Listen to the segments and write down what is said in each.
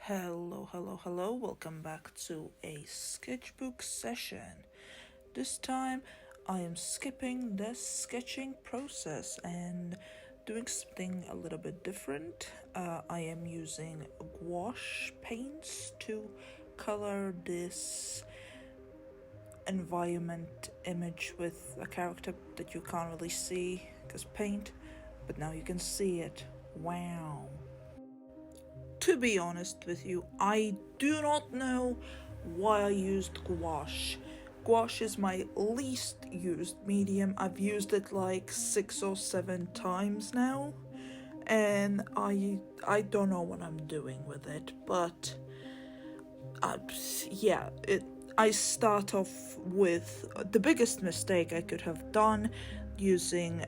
Hello. Welcome back to a sketchbook session. This time I am skipping the sketching process and doing something a little bit different. I am using gouache paints to color this environment image with a character that you can't really see because paint, but now you can see it. Wow. To be honest with you, I do not know why I used gouache. Gouache is my least used medium. I've used it like 6 or 7 times now, and I don't know what I'm doing with it. But yeah, I start off with the biggest mistake I could have done, using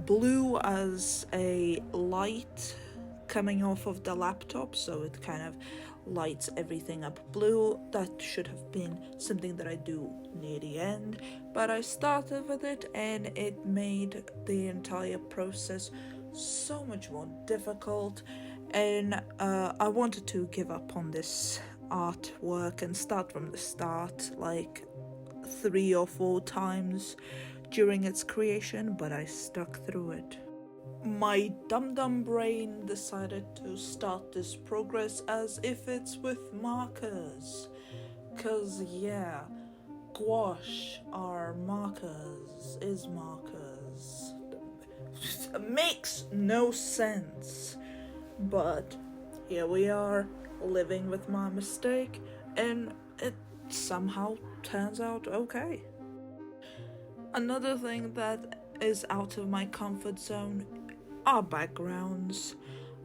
blue as a light coming off of the laptop, so it kind of lights everything up blue. That should have been something that I do near the end, but I started with it and it made the entire process so much more difficult, and I wanted to give up on this artwork and start from the start like 3 or 4 times during its creation, but I stuck through it. My dum-dum brain decided to start this progress as if it's with markers. 'Cause yeah, gouache are markers, is markers. Makes no sense. But here we are, living with my mistake, and it somehow turns out okay. Another thing that is out of my comfort zone are backgrounds.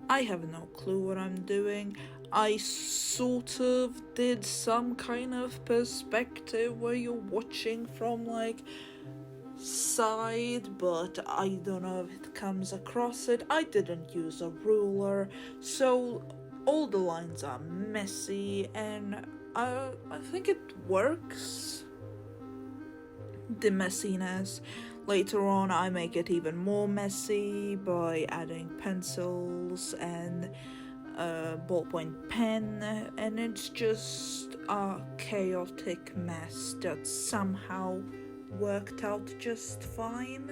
I have no clue what I'm doing. I sort of did some kind of perspective where you're watching from like side, but I don't know if it comes across it. I didn't use a ruler, so all the lines are messy, and I think it works. The messiness. Later on, I make it even more messy by adding pencils and a ballpoint pen, and it's just a chaotic mess that somehow worked out just fine.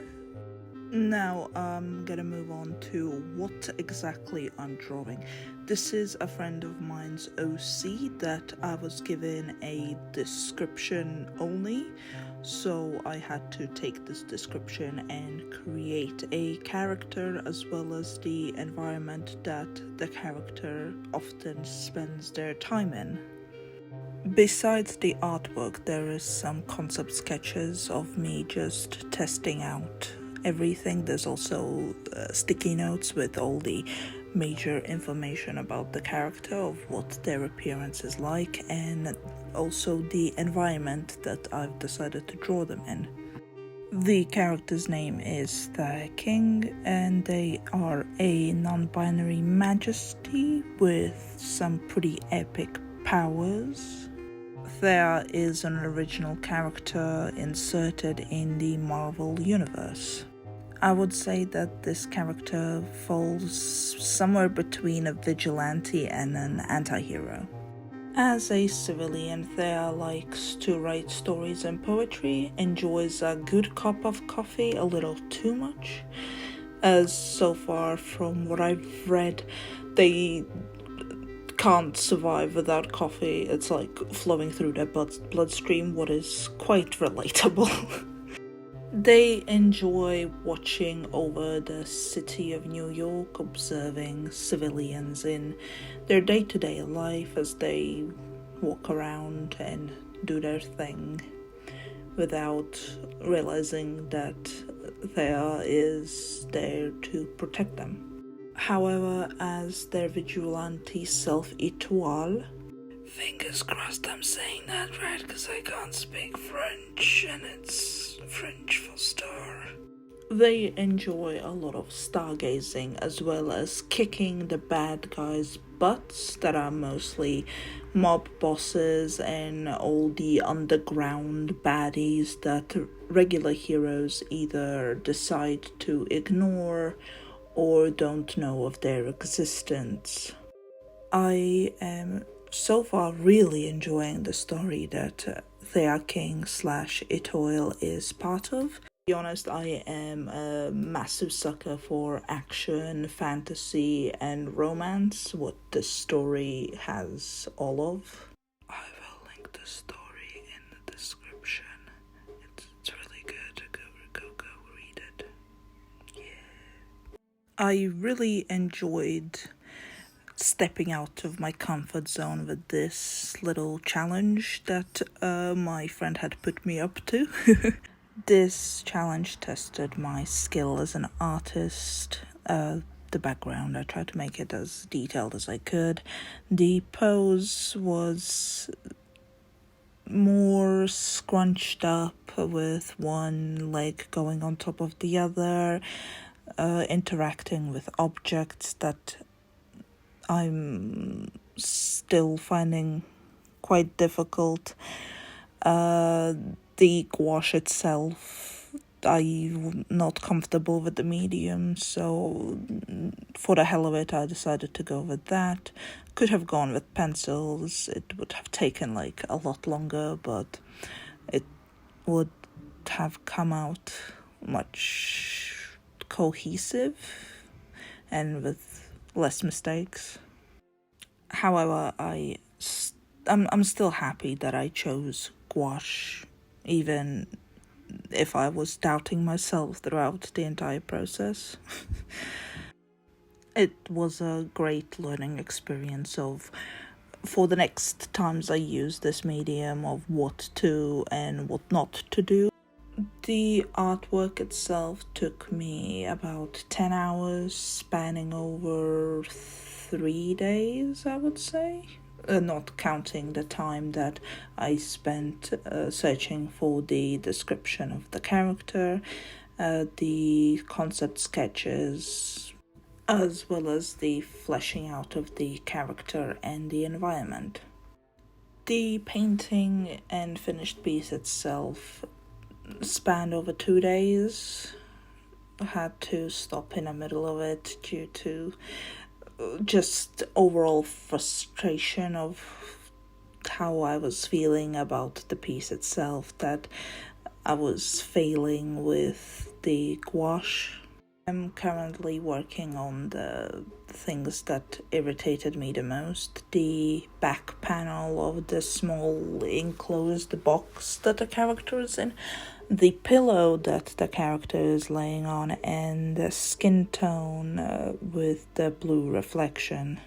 Now I'm gonna move on to what exactly I'm drawing. This is a friend of mine's OC that I was given a description only, so I had to take this description and create a character as well as the environment that the character often spends their time in. Besides the artwork, there is some concept sketches of me just testing out everything. There's also sticky notes with all the major information about the character, of what their appearance is like, and also the environment that I've decided to draw them in. The character's name is the King, and they are a non-binary majesty with some pretty epic powers. There is an original character inserted in the Marvel universe. I would say that this character falls somewhere between a vigilante and an anti-hero. As a civilian, Thea likes to write stories and poetry, enjoys a good cup of coffee a little too much, as so far from what I've read, they can't survive without coffee. It's like flowing through their bloodstream, what is quite relatable. They enjoy watching over the city of New York, observing civilians in their day-to-day life as they walk around and do their thing without realizing that Thea is there to protect them. However, as their vigilante self-étoile, fingers crossed I'm saying that right because I can't speak French and it's French for star. They enjoy a lot of stargazing as well as kicking the bad guys' butts that are mostly mob bosses and all the underground baddies that regular heroes either decide to ignore or don't know of their existence. I am so far really enjoying the story that Thea King slash Itoil is part of. To be honest, I am a massive sucker for action, fantasy, and romance, what the story has all of. I will link the story in the description. It's really good. Go read it. Yeah. I really enjoyed stepping out of my comfort zone with this little challenge that my friend had put me up to. This challenge tested my skill as an artist. The background, I tried to make it as detailed as I could. The pose was more scrunched up with one leg going on top of the other, interacting with objects that I'm still finding quite difficult. The gouache itself, I'm not comfortable with the medium, so for the hell of it, I decided to go with that. Could have gone with pencils, it would have taken like a lot longer, but it would have come out much cohesive and with less mistakes. However, I'm still happy that I chose gouache, even if I was doubting myself throughout the entire process. It was a great learning experience for the next times I use this medium, of what to and what not to do. The artwork itself took me about 10 hours, spanning over 3 days, I would say. Not counting the time that I spent searching for the description of the character, the concept sketches, as well as the fleshing out of the character and the environment. The painting and finished piece itself spanned over 2 days. I had to stop in the middle of it due to just overall frustration of how I was feeling about the piece itself, that I was failing with the gouache. I'm currently working on the things that irritated me the most. The back panel of the small enclosed box that the character is in, the pillow that the character is laying on, and the skin tone with the blue reflection.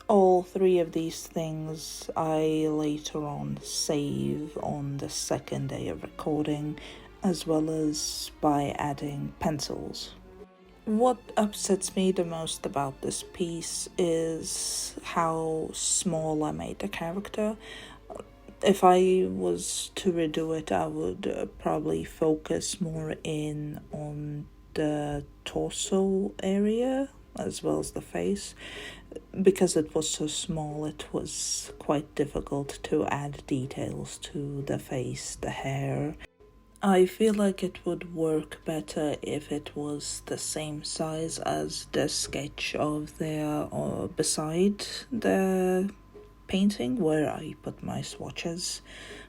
All three of these things I later on save on the second day of recording, as well as by adding pencils. What upsets me the most about this piece is how small I made the character. If I was to redo it, I would probably focus more in on the torso area as well as the face. Because it was so small, it was quite difficult to add details to the face, the hair. I feel like it would work better if it was the same size as the sketch of there or beside the painting where I put my swatches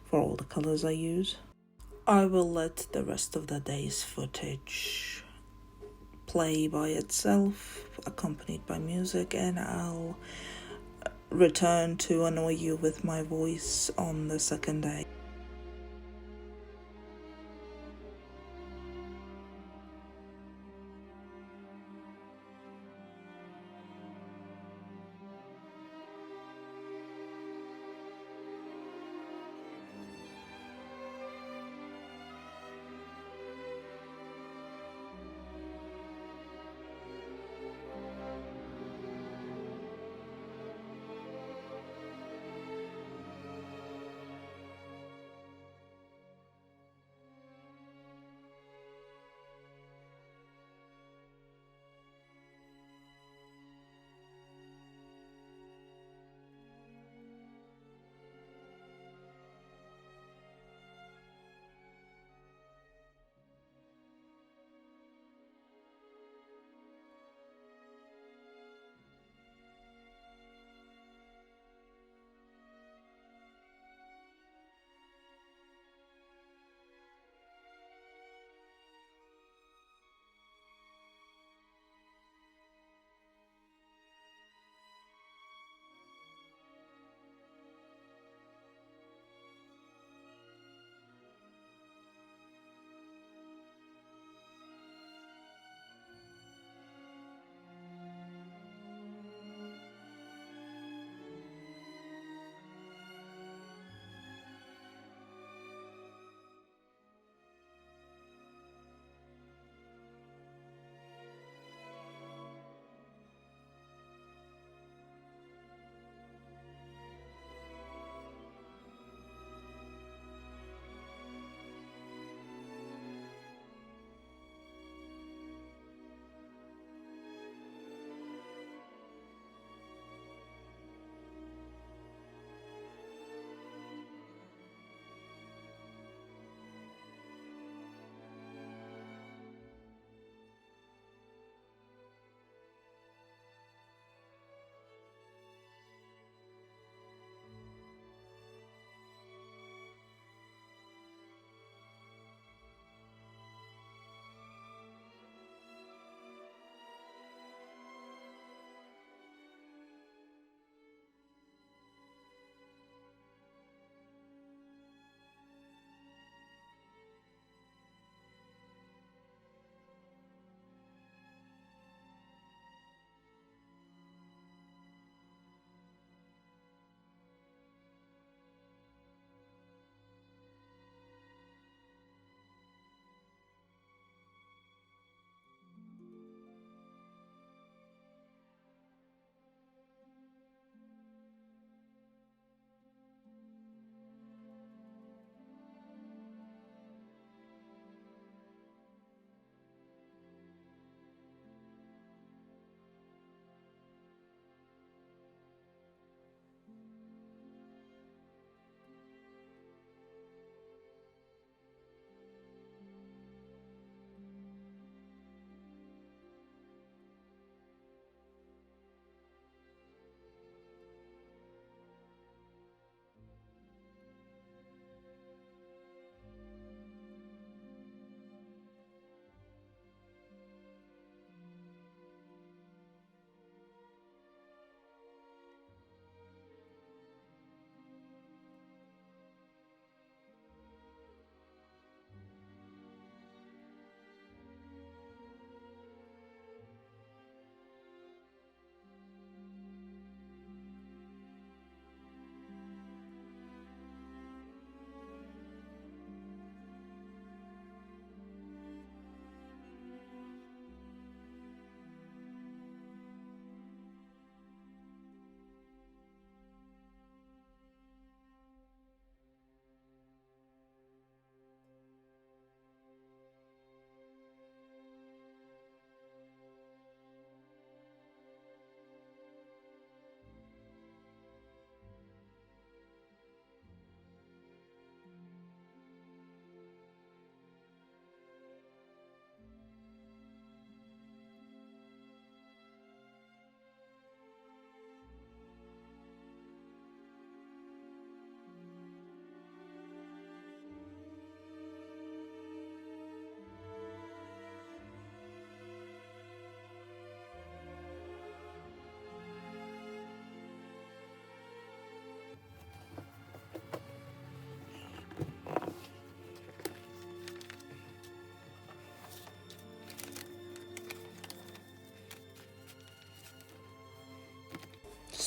for all the colors I use. I will let the rest of the day's footage play by itself, accompanied by music, and I'll return to annoy you with my voice on the second day.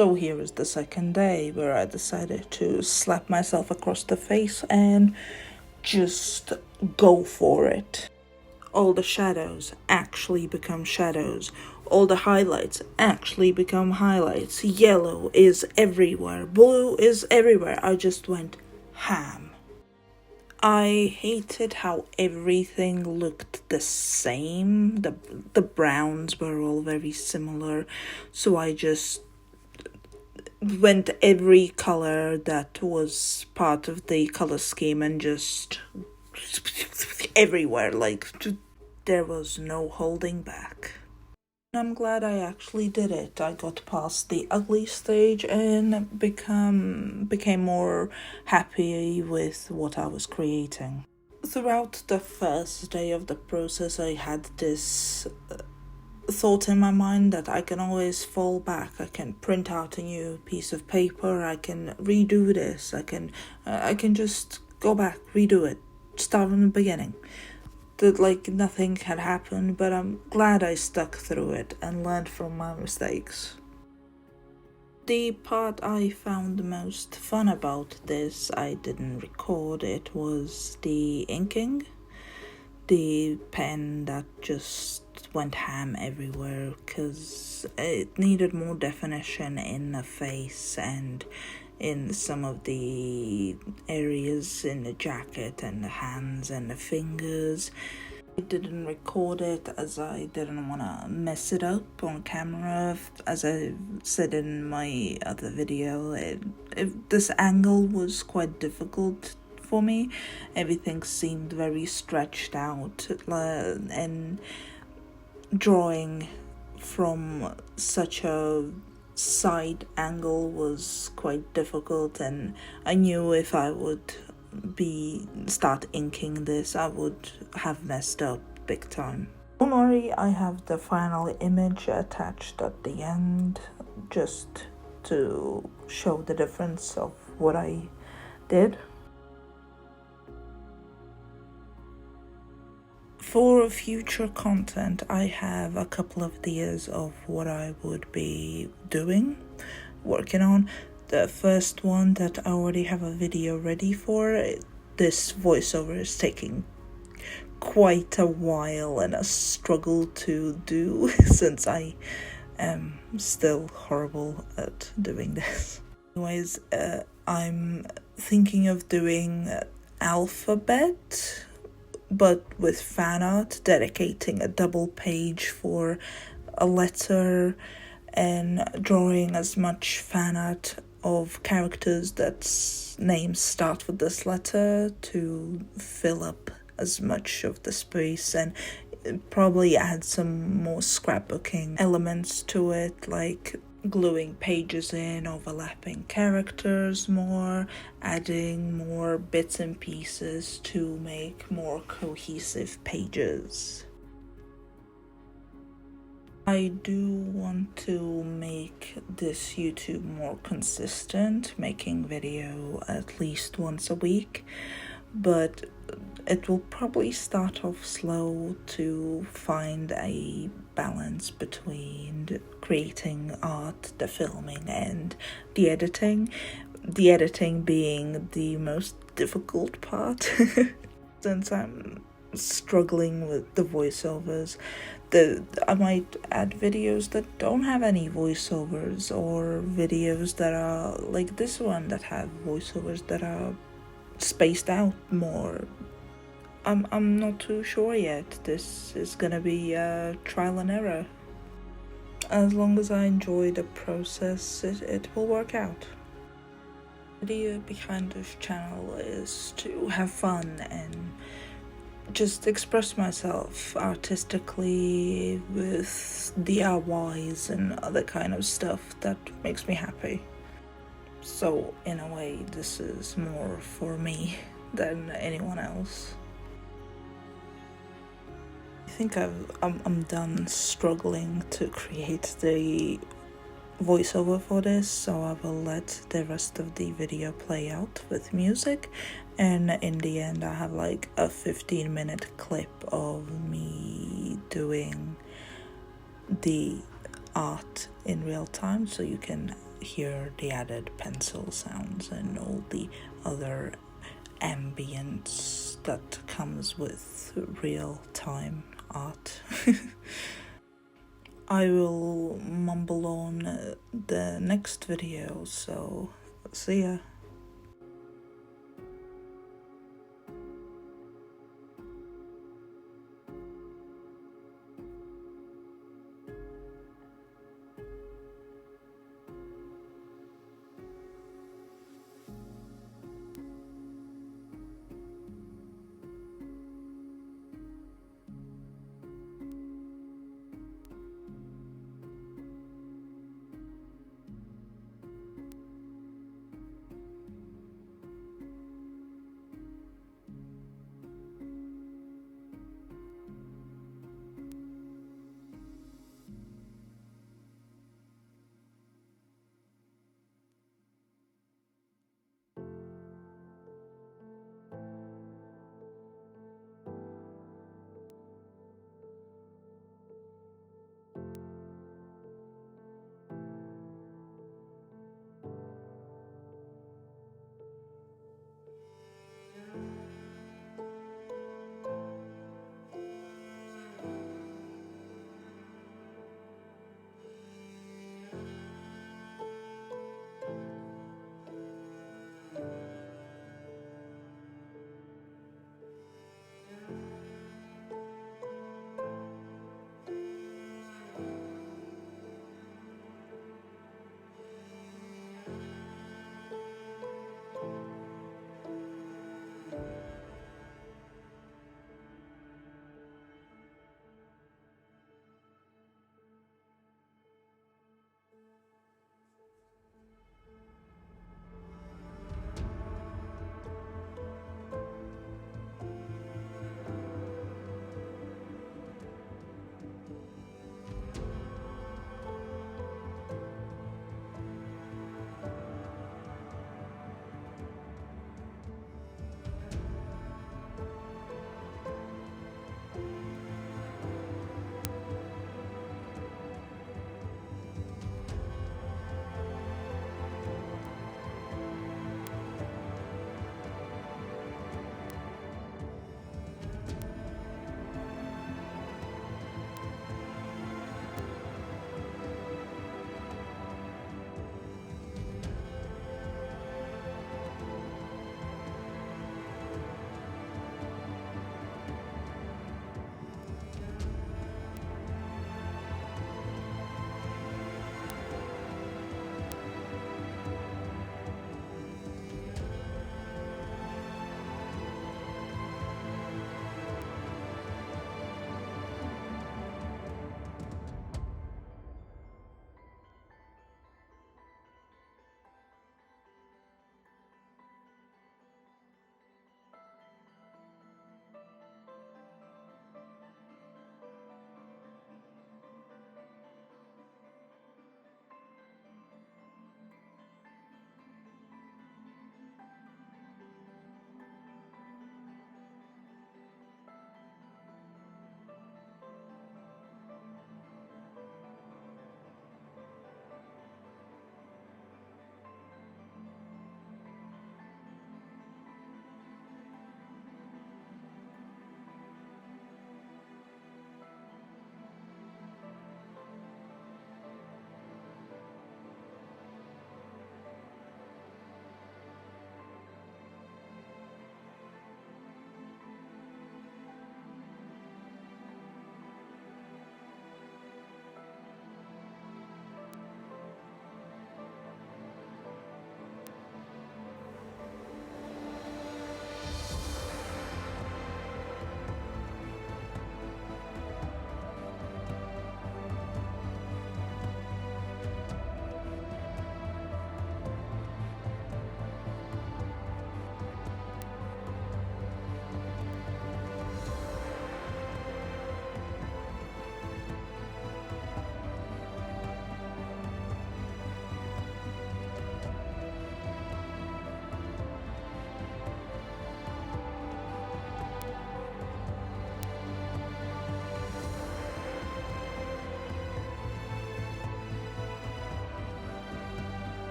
So here is the second day where I decided to slap myself across the face and just go for it. All the shadows actually become shadows. All the highlights actually become highlights. Yellow is everywhere. Blue is everywhere. I just went ham. I hated how everything looked the same. The browns were all very similar. So I just went every color that was part of the color scheme and just everywhere, like there was no holding back. I'm glad I actually did it. I got past the ugly stage and became more happy with what I was creating. Throughout the first day of the process, I had this thought in my mind that I can always fall back. I can print out a new piece of paper. I can redo this. I can just go back, redo it, start from the beginning. That like nothing had happened, but I'm glad I stuck through it and learned from my mistakes. The part I found the most fun about this, I didn't record, it was the inking. The pen that just went ham everywhere because it needed more definition in the face and in some of the areas in the jacket and the hands and the fingers. I didn't record it as I didn't want to mess it up on camera. As I said in my other video, this angle was quite difficult for me. Everything seemed very stretched out, and drawing from such a side angle was quite difficult, and I knew if I would start inking this, I would have messed up big time. Don't worry, I have the final image attached at the end just to show the difference of what I did. For future content, I have a couple of ideas of what I would be working on. The first one that I already have a video ready for, this voiceover is taking quite a while and a struggle to do since I am still horrible at doing this. Anyways, I'm thinking of doing alphabet, but with fan art, dedicating a double page for a letter and drawing as much fan art of characters that's names start with this letter to fill up as much of the space, and probably add some more scrapbooking elements to it, like gluing pages in, overlapping characters more, adding more bits and pieces to make more cohesive pages. I do want to make this YouTube more consistent, making video at least once a week, but it will probably start off slow to find a balance between creating art, the filming, and the editing. The editing being the most difficult part, since I'm struggling with the voiceovers. I might add videos that don't have any voiceovers, or videos that are like this one that have voiceovers that are spaced out more. I'm not too sure yet. This is gonna be a trial and error. As long as I enjoy the process, it will work out. The idea behind this channel is to have fun and just express myself artistically with DIYs and other kind of stuff that makes me happy. So in a way, this is more for me than anyone else. I think I'm done struggling to create the voiceover for this, so I will let the rest of the video play out with music, and in the end I have like a 15-minute clip of me doing the art in real time, so you can hear the added pencil sounds and all the other ambience that comes with real-time art. I will mumble on the next video, so see ya.